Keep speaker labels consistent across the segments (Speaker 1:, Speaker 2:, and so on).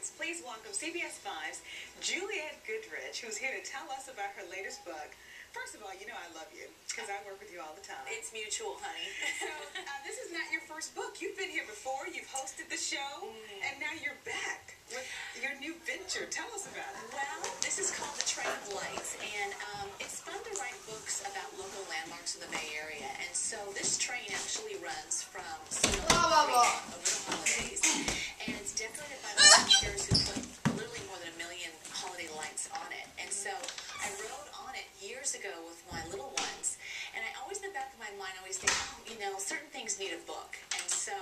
Speaker 1: Lights. Please welcome CBS 5's Juliette Goodrich, who's here to tell us about her latest book. First of all, you know I love you because I work with you all the time.
Speaker 2: It's mutual, honey.
Speaker 1: So this is not your first book. You've been here before. You've hosted the show, and now you're back with your new venture. Tell us about it.
Speaker 2: Well, this is called The Train of Lights, and it's fun to write books about local landmarks in the Bay Area. And so this train actually runs from Sonoma over the holidays, and it's decorated by volunteers who put literally more than 1 million holiday lights on it. And so I rode on it years ago with my little ones, and I always in the back of my mind always think, oh, you know, certain things need a book. And so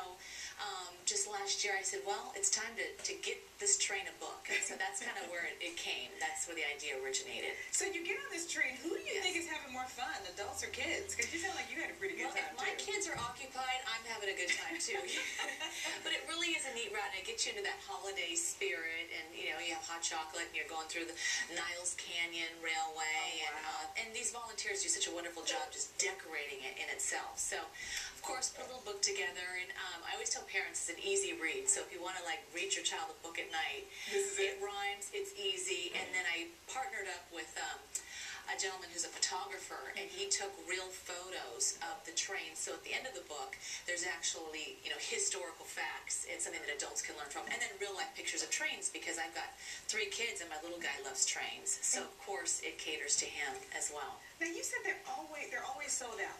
Speaker 2: just last year I said, well, it's time to get this train a book. And so that's kind of where it came. That's where the idea originated.
Speaker 1: So you get on this train. Who do you think is having more fun, adults or kids? Because you sound like you had a pretty good time,
Speaker 2: if my kids are occupied, I'm having a good time, too. But it really is a neat ride, and it gets you into that holiday spirit. And, you know, you have hot chocolate, and you're going through the Niles Canyon Railway.
Speaker 1: Oh, wow.
Speaker 2: And these volunteers do such a wonderful job just decorating it in itself. So, of course, put a little book together. And I always tell parents it's an easy read. So if you want to, like, read your child a book at night, it rhymes, it's easy. And then I partnered up with a gentleman who's a photographer, and he took real photos of the train. So at the end of the book, there's actually, you know, historical facts. It's something that adults can learn from. And then real-life pictures of trains, because I've got 3 kids, and my little guy loves trains. So, of course, it caters to him as well.
Speaker 1: Now, you said they're always sold out.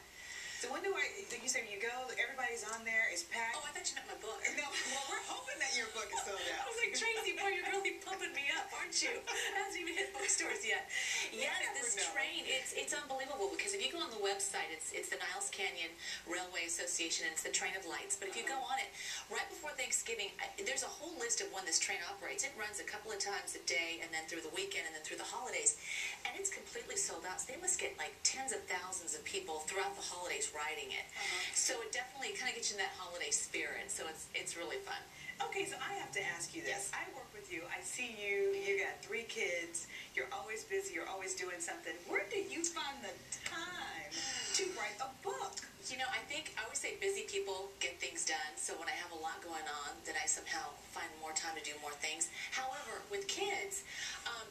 Speaker 1: So when do you say when you go, everybody's on there, it's packed?
Speaker 2: Oh, I thought you meant my book.
Speaker 1: No, well, we're hoping that your book is sold out.
Speaker 2: I was like, Tracy, boy, you're really pumping me up, aren't you? It hasn't even hit bookstores yet. Yes, this train, it's unbelievable, because if you go on the website, it's the Niles Canyon Railway Association, and it's the Train of Lights. But if you go on it, right before Thanksgiving, there's a whole list of when this train operates. It runs a couple of times a day, and then through the weekend, and then through the holidays. And it's completely sold out. So they must get like tens of thousands of people throughout the holidays riding it. So it definitely kind of gets you in that holiday spirit. So it's really fun.
Speaker 1: Okay, so I have to ask you this. I work with you. I see you. You got 3 kids. You're always busy. You're always doing something. Where do you find the time to write a book?
Speaker 2: You know, I think I always say busy people get things done. So when I have a lot going on, then I somehow find more time to do more things. However, with kids,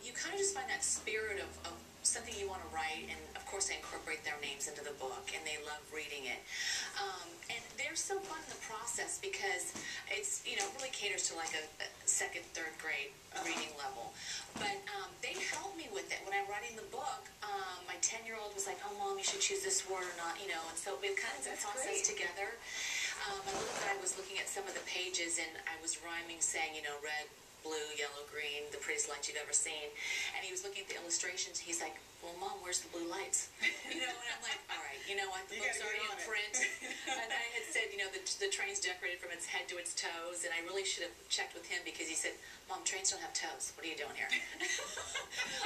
Speaker 2: you kind of just find that spirit of something you want to write, and of course I incorporate their names into the book, and they love reading it. And they're so fun in the process, because it's, you know, it really caters to like a 2nd, 3rd grade reading level. But they help me with it. When I'm writing the book, my 10-year-old was like, oh, Mom, you should choose this word or not, you know, and so we've kind of done process together. My little guy was looking at some of the pages, and I was rhyming, saying, you know, red, blue, yellow, green, the prettiest lights you've ever seen. And he was looking at the illustrations. He's like, well, Mom, where's the blue lights? You know, and I'm like, all right, you know what, the book's already in print. And I had said, you know, the train's decorated from its head to its toes, and I really should have checked with him, because he said, Mom, trains don't have toes. What are you doing here?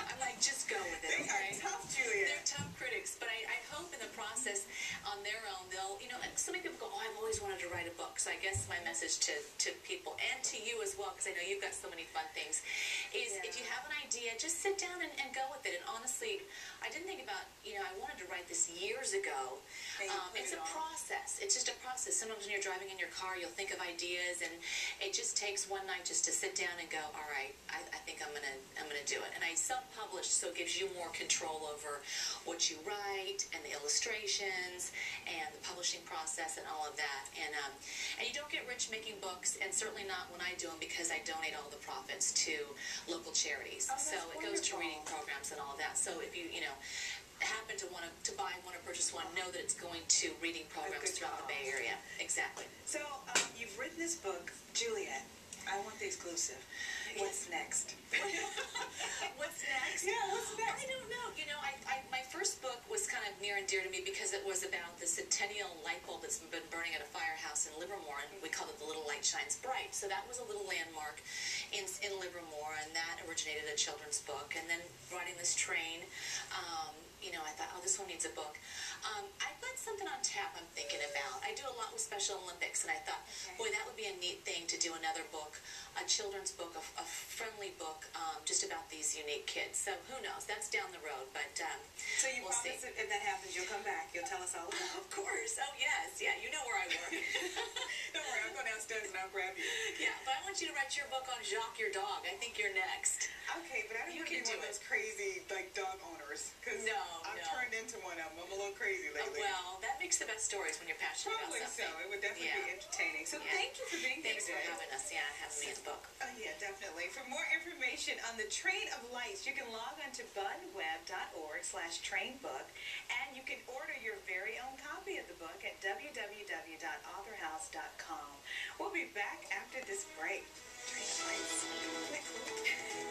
Speaker 2: I'm like, just go with it, okay?
Speaker 1: They are tough, Julia.
Speaker 2: They're tough critics, but I hope in the process, on their own, they'll, you know, so many people go, oh, I've always wanted to write a book. So I guess my message to people, and to you as well, because I know you've got so many fun things, is if you have an idea, just sit down and go with it. And honestly, I didn't think about, you know, I wanted to write this years ago. It's a process. It's just a process. Sometimes when you're driving in your car, you'll think of ideas, and it just takes one night just to sit down and go, all right, I think I'm gonna do it. And I self-published, so it gives you more control over what you write, and the illustrations, and the publishing process, and all of that. And you don't get rich making books, and certainly not when I do them, because I donate all the profits to local charities. So it goes to reading programs and all of that. So if you know, happen to want to buy one or purchase one, know that it's going to reading programs throughout the Bay Area. Exactly.
Speaker 1: So you've written this book, Juliette. I want the exclusive. What's next?
Speaker 2: What's next?
Speaker 1: Yeah, what's next?
Speaker 2: I don't know. You know, my first book was kind of near and dear to me, because it was about the centennial light bulb that's been burning at a firehouse in Livermore, and we called it The Little Light Shines Bright. So that was a little landmark in Livermore, and that originated a children's book. And then writing this train, you know, I thought, oh, this one needs a book. I've got something on tap I'm thinking about. I do a lot with Special Olympics, and I thought, boy, that would be a neat thing to do another book, a children's book, a friendly book, just about these unique kids. So who knows? That's down the road. But
Speaker 1: so So you
Speaker 2: we'll
Speaker 1: promise
Speaker 2: see.
Speaker 1: if that happens, you'll come back. You'll tell us all about it.
Speaker 2: Of course. Oh, yes. Yeah, you know where I work.
Speaker 1: Don't worry, I'll go downstairs and I'll grab you.
Speaker 2: Yeah, but I want you to write your book on Jacques, your dog. I think you're next.
Speaker 1: Okay, but I don't
Speaker 2: You
Speaker 1: want to
Speaker 2: can
Speaker 1: be
Speaker 2: do
Speaker 1: one of
Speaker 2: it.
Speaker 1: those crazy, like, dog owners. Because
Speaker 2: No,
Speaker 1: I've
Speaker 2: no.
Speaker 1: turned into one of them. I'm a little crazy lately.
Speaker 2: Well, that makes the best stories when you're passionate
Speaker 1: Probably
Speaker 2: about something.
Speaker 1: so. It would definitely
Speaker 2: Yeah.
Speaker 1: be entertaining. So
Speaker 2: Yeah.
Speaker 1: thank you for being here
Speaker 2: Thanks for
Speaker 1: today.
Speaker 2: having us. Yeah, having me in the book.
Speaker 1: Oh, yeah, definitely. For more information on the Train of Lights, you can log on to bunweb.org/trainbook, and you can order your very own copy of the book at www.authorhouse.com. We'll be back after this break. Train of Lights. Isn't that cool?